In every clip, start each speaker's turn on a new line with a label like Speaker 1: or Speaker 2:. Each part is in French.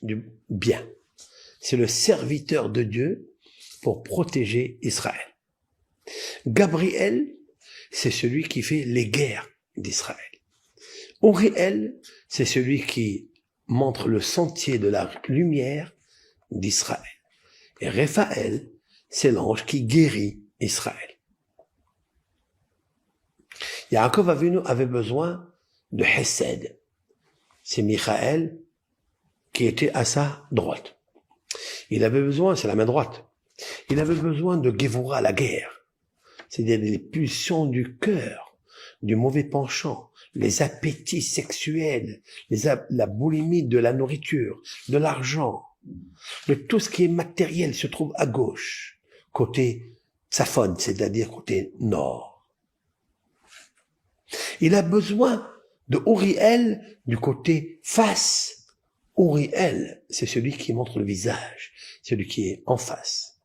Speaker 1: du bien. C'est le serviteur de Dieu pour protéger Israël. Gabriel, c'est celui qui fait les guerres d'Israël. Uriel, c'est celui qui montre le sentier de la lumière d'Israël. Et Raphaël, c'est l'ange qui guérit Israël. Yaakov Avinu avait besoin de Hesed. C'est Michaël qui était à sa droite. Il avait besoin, c'est la main droite, il avait besoin de Gévora, la guerre. C'est-à-dire les pulsions du cœur, du mauvais penchant, les appétits sexuels, la boulimie de la nourriture, de l'argent, de tout ce qui est matériel se trouve à gauche, côté Tsafon, c'est-à-dire côté nord. Il a besoin de Uriel du côté face. Uriel, c'est celui qui montre le visage, celui qui est en face.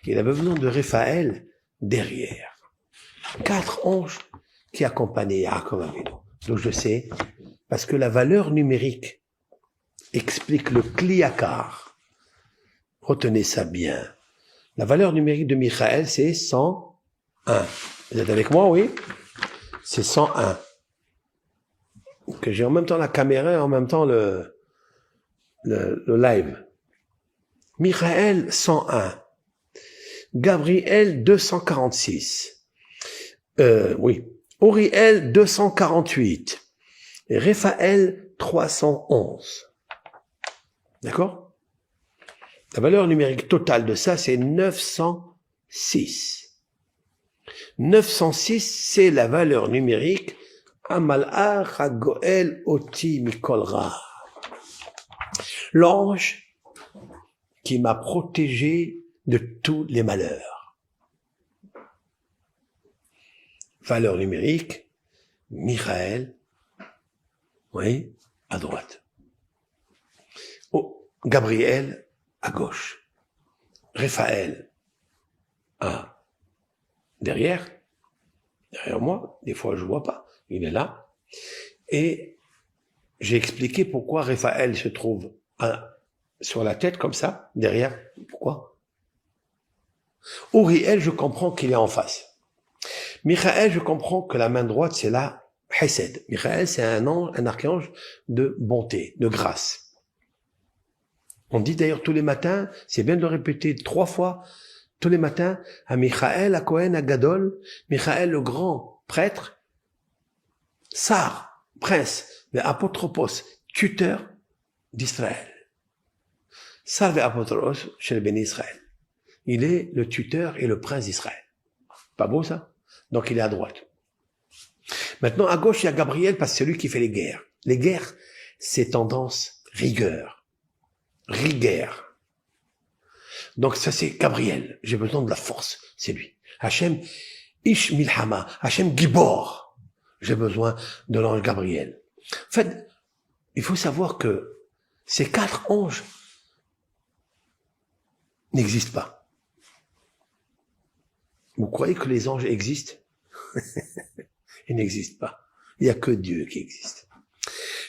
Speaker 1: Il avait besoin de Raphaël derrière. 4 anges qui accompagnaient Yaakov Avinu. Donc je sais, parce que la valeur numérique explique le Kliakar. Retenez ça bien. La valeur numérique de Michaël, c'est 101. Vous êtes avec moi, oui? C'est 101. Que j'ai en même temps la caméra et en même temps le live. Michaël, 101. Gabriel, 246. Oui. Uriel, 248. Et Raphaël, 311. D'accord? La valeur numérique totale de ça, c'est 906. 906, c'est la valeur numérique Amal'ach HaGoel Oti Mikol Ra. L'ange qui m'a protégé de tous les malheurs. Valeur numérique, Michaël, oui, à droite. Oh, Gabriel, à gauche. Raphaël, derrière moi, des fois je vois pas, il est là. Et j'ai expliqué pourquoi Raphaël se trouve sur la tête comme ça, derrière. Pourquoi? Uriel, je comprends qu'il est en face. Michaël, je comprends que la main droite, c'est la Hesed. Michaël, c'est un archange de bonté, de grâce. On dit d'ailleurs tous les matins, c'est bien de le répéter 3 fois, tous les matins, à Michaël, à Cohen, à Gadol, Michaël le grand prêtre, Sar, prince, le apotropos, tuteur d'Israël. Sar ve apotropos chez le béni Israël. Il est le tuteur et le prince d'Israël. Pas beau ça? Donc il est à droite. Maintenant à gauche il y a Gabriel parce que c'est lui qui fait les guerres. Les guerres, c'est tendance rigueur. Rigueur. Donc ça c'est Gabriel. J'ai besoin de la force. C'est lui. Hachem Ish Milhama. Hachem Gibor. J'ai besoin de l'ange Gabriel. En fait, il faut savoir que ces 4 anges n'existent pas. Vous croyez que les anges existent? Ils n'existent pas. Il n'y a que Dieu qui existe.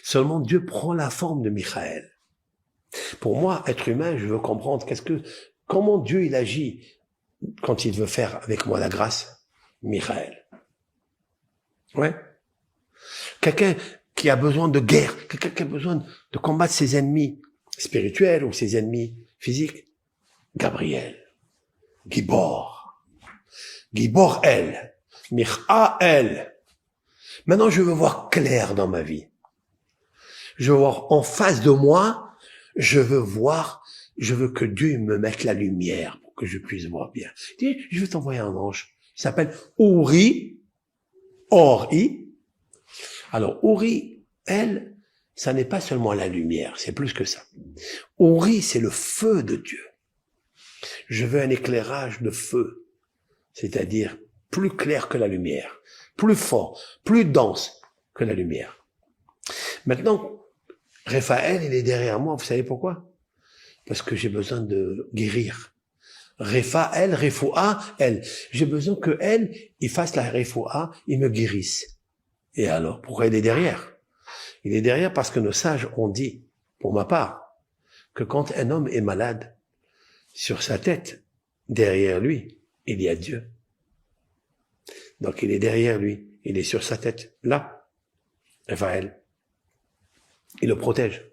Speaker 1: Seulement Dieu prend la forme de Michaël. Pour moi, être humain, je veux comprendre comment Dieu il agit quand il veut faire avec moi la grâce. Michaël. Ouais. Quelqu'un qui a besoin de guerre, quelqu'un qui a besoin de combattre ses ennemis spirituels ou ses ennemis physiques. Gabriel. Gibor. Gibor El. Michaël. Maintenant, je veux voir clair dans ma vie. Je veux voir en face de moi, je veux que Dieu me mette la lumière pour que je puisse voir bien. Je vais t'envoyer un ange. Il s'appelle Uri. Alors, Uri, elle, ça n'est pas seulement la lumière, c'est plus que ça. Uri, c'est le feu de Dieu. Je veux un éclairage de feu, c'est-à-dire plus clair que la lumière, plus fort, plus dense que la lumière. Maintenant, Raphaël, il est derrière moi, vous savez pourquoi? Parce que j'ai besoin de guérir. Raphaël, Refoua, elle. J'ai besoin que elle, il fasse la Refoua, il me guérisse. Et alors, pourquoi il est derrière? Il est derrière parce que nos sages ont dit, pour ma part, que quand un homme est malade, sur sa tête, derrière lui, il y a Dieu. Donc il est derrière lui, il est sur sa tête, là, Raphaël. Il le protège.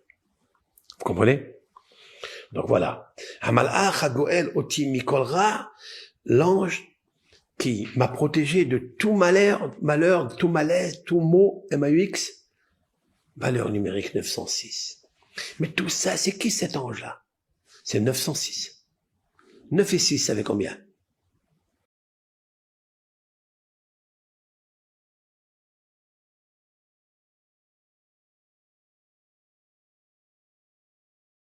Speaker 1: Vous comprenez? Donc voilà. Hamalach hagoel oti mikol ra, l'ange qui m'a protégé de tout malheur, tout malaise, tout mot, MAUX, valeur numérique 906. Mais tout ça, c'est qui cet ange-là? C'est 906. 9 et 6, ça fait combien?